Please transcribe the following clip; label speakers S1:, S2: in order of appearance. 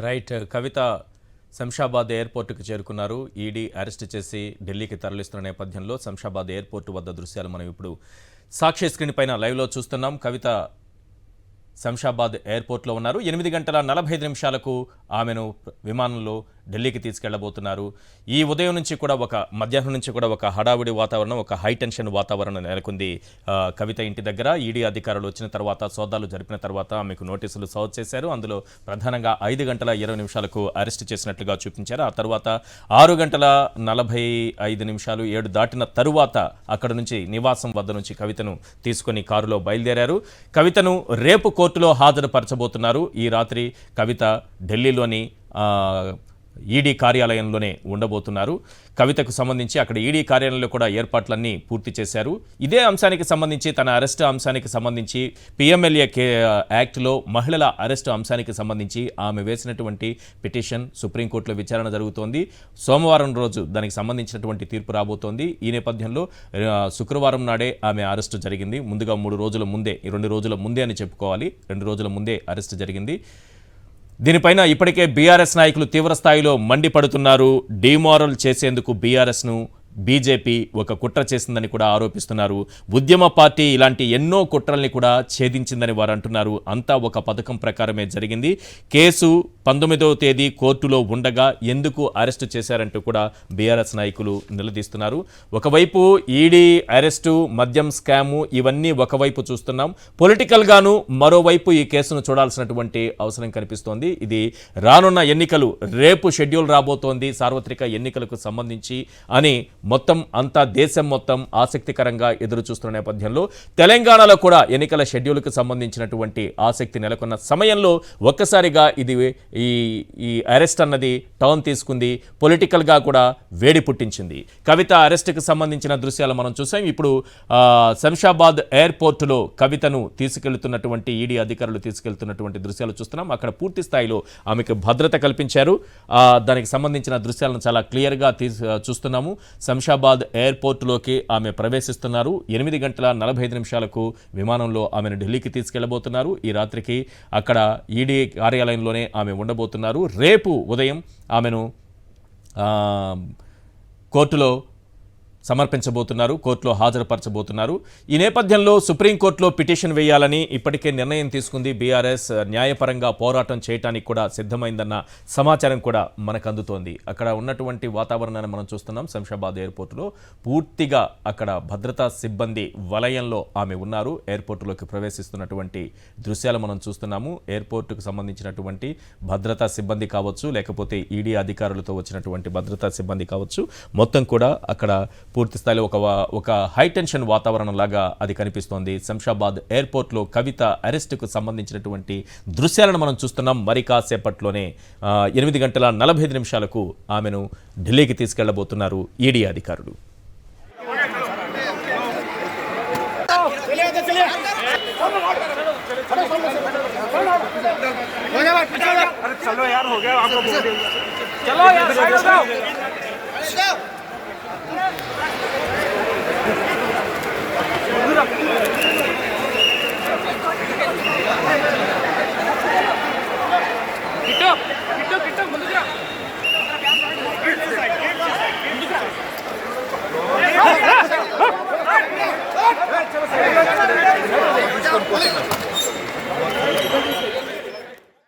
S1: Right. కవిత శంషాబాద్ ఎయిర్పోర్టుకు చేరుకున్నారు. ED arrest చేసి ఢిల్లీకి తరలిస్తున్న నేపథ్యంలో శంషాబాద్ ఎయిర్పోర్టు వద్ద దృశ్యాలు మనం ఇప్పుడు సాక్షి స్క్రీన్ పైన లైవ్లో చూస్తున్నాం. కవిత శంషాబాద్ ఎయిర్పోర్ట్లో ఉన్నారు. 8 గంటల 45 నిమిషాలకు ఆమెను విమానంలో ఢిల్లీకి తీసుకెళ్లబోతున్నారు. ఈ ఉదయం నుంచి కూడా మధ్యాహ్నం నుంచి కూడా ఒక హడావిడి వాతావరణం, ఒక హై టెన్షన్ వాతావరణం నెలకొంది కవిత ఇంటి దగ్గర. ఈడీ అధికారులు వచ్చిన తర్వాత సోదాలు జరిపిన తర్వాత ఆమెకు నోటీసులు సర్వ్ చేశారు. అందులో ప్రధానంగా 5 గంటల 20 నిమిషాలకు అరెస్ట్ చేసినట్లుగా చూపించారు. ఆ తర్వాత 6 గంటల 45 నిమిషాలు 7 దాటిన తరువాత అక్కడ నుంచి నివాసం వద్ద నుంచి కవితను తీసుకొని కారులో బయలుదేరారు. కవితను రేపు కోర్టులో హాజరుపరచబోతున్నారు. ఈ రాత్రి కవిత ఢిల్లీలోని ఈడీ కార్యాలయంలోనే ఉండబోతున్నారు. కవితకు సంబంధించి అక్కడ ఈడీ కార్యాలయంలో కూడా ఏర్పాట్లన్నీ పూర్తి చేశారు. ఇదే అంశానికి సంబంధించి, తన అరెస్టు అంశానికి సంబంధించి, పిఎంఎల్ఏ యాక్ట్లో మహిళల అరెస్టు అంశానికి సంబంధించి ఆమె వేసినటువంటి పిటిషన్ సుప్రీంకోర్టులో విచారణ జరుగుతోంది. సోమవారం రోజు దానికి సంబంధించినటువంటి తీర్పు రాబోతోంది. ఈ నేపథ్యంలో శుక్రవారం నాడే ఆమె అరెస్టు జరిగింది. ముందుగా 2 రోజుల ముందే అని చెప్పుకోవాలి. 2 రోజుల ముందే అరెస్టు జరిగింది. దీనిపైన ఇప్పటికే బీఆర్ఎస్ నాయకులు తీవ్రస్థాయిలో మండిపడుతున్నారు. డిమారల్ చేసేందుకు బీఆర్ఎస్ను బీజేపీ ఒక కుట్ర చేసిందని కూడా ఆరోపిస్తున్నారు. ఉద్యమ పార్టీ ఇలాంటి ఎన్నో కుట్రల్ని కూడా ఛేదించిందని వారు అంటున్నారు. అంతా ఒక పథకం ప్రకారమే జరిగింది. కేసు 19వ తేదీ కోర్టులో ఉండగా ఎందుకు అరెస్టు చేశారంటూ కూడా బీఆర్ఎస్ నాయకులు నిలదీస్తున్నారు. ఒకవైపు ఈడీ అరెస్టు, మద్యం స్కాము ఇవన్నీ ఒకవైపు చూస్తున్నాం. పొలిటికల్గాను మరోవైపు ఈ కేసును చూడాల్సినటువంటి అవసరం కనిపిస్తోంది. ఇది రానున్న ఎన్నికలు, రేపు షెడ్యూల్ రాబోతోంది సార్వత్రిక ఎన్నికలకు సంబంధించి అని దేశం మొత్తం ఆసక్తికరంగా ఎదురు చూస్తున్న నేపథ్యంలో తెలంగాణలో కూడా ఎన్నికల షెడ్యూల్కు సంబంధించినటువంటి ఆసక్తి నెలకొన్న సమయంలో ఒక్కసారిగా ఇది ఈ అరెస్ట్ అన్నది టర్న్ తీసుకుంది. పొలిటికల్గా కూడా వేడి పుట్టించింది. కవిత అరెస్టుకు సంబంధించిన దృశ్యాలు మనం చూసాం. ఇప్పుడు శంషాబాద్ ఎయిర్పోర్టులో కవితను తీసుకెళ్తున్నటువంటి ఈడీ అధికారులు తీసుకెళ్తున్నటువంటి దృశ్యాలు చూస్తున్నాం. అక్కడ పూర్తి స్థాయిలో ఆమెకు భద్రత కల్పించారు. దానికి సంబంధించిన దృశ్యాలను చాలా క్లియర్గా చూస్తున్నాము. శంషాబాద్ ఎయిర్పోర్టులోకి ఆమె ప్రవేశిస్తున్నారు. 8 గంటల 45 నిమిషాలకు విమానంలో ఆమెను ఢిల్లీకి తీసుకెళ్లబోతున్నారు. ఈ రాత్రికి అక్కడ ఈడీ కార్యాలయంలోనే ఆమె ఉండబోతున్నారు. రేపు ఉదయం ఆమెను కోర్టులో సమర్పించబోతున్నారు, కోర్టులో హాజరుపరచబోతున్నారు. ఈ నేపథ్యంలో సుప్రీంకోర్టులో పిటిషన్ వేయాలని ఇప్పటికే నిర్ణయం తీసుకుంది బీఆర్ఎస్. న్యాయపరంగా పోరాటం చేయడానికి కూడా సిద్ధమైందన్న సమాచారం కూడా మనకు అందుతోంది. అక్కడ ఉన్నటువంటి వాతావరణాన్ని మనం చూస్తున్నాం. శంషాబాద్ ఎయిర్పోర్టులో పూర్తిగా అక్కడ భద్రతా సిబ్బంది వలయంలో ఆమె ఉన్నారు. ఎయిర్పోర్టులోకి ప్రవేశిస్తున్నటువంటి దృశ్యాలు మనం చూస్తున్నాము. ఎయిర్పోర్టుకు సంబంధించినటువంటి భద్రతా సిబ్బంది కావచ్చు, లేకపోతే ఈడీ అధికారులతో వచ్చినటువంటి భద్రతా సిబ్బంది కావచ్చు, మొత్తం కూడా అక్కడ పూర్తి స్థాయిలో ఒక హై టెన్షన్ వాతావరణం లాగా అది కనిపిస్తోంది. శంషాబాద్ ఎయిర్పోర్ట్లో కవిత అరెస్టుకు సంబంధించినటువంటి దృశ్యాలను మనం చూస్తున్నాం. మరి కాసేపట్లోనే 8 గంటల 45 నిమిషాలకు ఆమెను ఢిల్లీకి తీసుకెళ్లబోతున్నారు ఈడీ అధికారులు.
S2: चलो